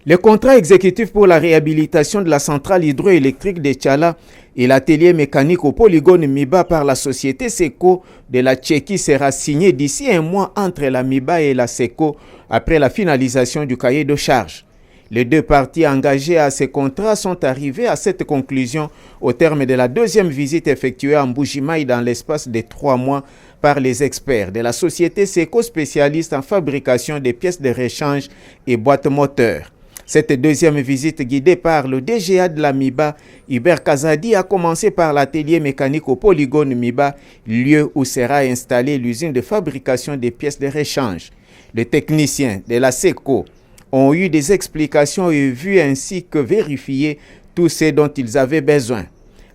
Le contrat exécutif pour la réhabilitation de la centrale hydroélectrique de Tchala et l'atelier mécanique au polygone MIBA par la société SECO de la Tchéquie sera signé d'ici un mois entre la MIBA et la SECO après la finalisation du cahier de charges. Les deux parties engagées à ces contrats sont arrivées à cette conclusion au terme de la deuxième visite effectuée en Mbuji-Mayi dans l'espace de 3 mois par les experts de la société SECO spécialiste en fabrication des pièces de rechange et boîtes moteurs. Cette deuxième visite guidée par le DGA de la MIBA, Hubert Kazadi, a commencé par l'atelier mécanique au polygone MIBA, lieu où sera installée l'usine de fabrication des pièces de rechange. Les techniciens de la SECO ont eu des explications et vu ainsi que vérifier tout ce dont ils avaient besoin.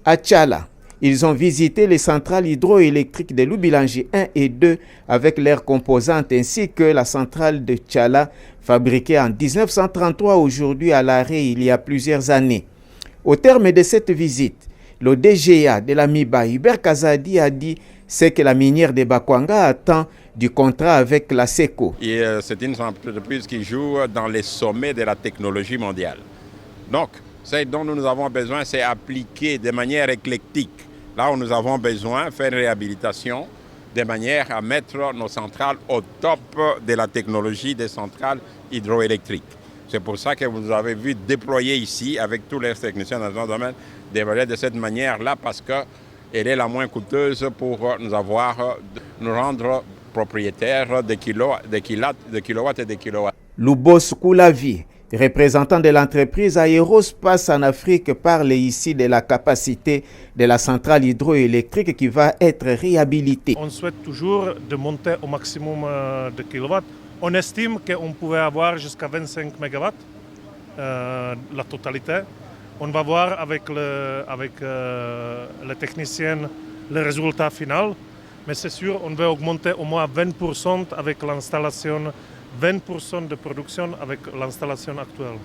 À Tchala, ils ont visité les centrales hydroélectriques de Lubilangi 1 et 2 avec leurs composantes ainsi que la centrale de Tchala fabriquée en 1933 aujourd'hui à l'arrêt il y a plusieurs années. Au terme de cette visite, le DGA de la MIBA, Hubert Kazadi, a dit ce que la minière de Bakwanga attend du contrat avec la SECO. C'est une entreprise qui joue dans les sommets de la technologie mondiale. Donc, ce dont nous avons besoin, c'est appliquer de manière éclectique. Là où nous avons besoin, faire une réhabilitation de manière à mettre nos centrales au top de la technologie des centrales hydroélectriques. C'est pour ça que vous avez vu déployer ici, avec tous les techniciens dans ce domaine, développer de cette manière-là, parce qu'elle est la moins coûteuse pour nous rendre propriétaires de kilowatts et de kilowatts. Lubos Koulavi, représentant de l'entreprise Aérospace en Afrique, parle ici de la capacité de la centrale hydroélectrique qui va être réhabilitée. On souhaite toujours de monter au maximum de kilowatts. On estime qu'on pouvait avoir jusqu'à 25 MW, la totalité. On va voir avec les techniciens le résultat final. Mais c'est sûr, on va augmenter au moins 20% avec l'installation, 20% de production avec l'installation actuelle.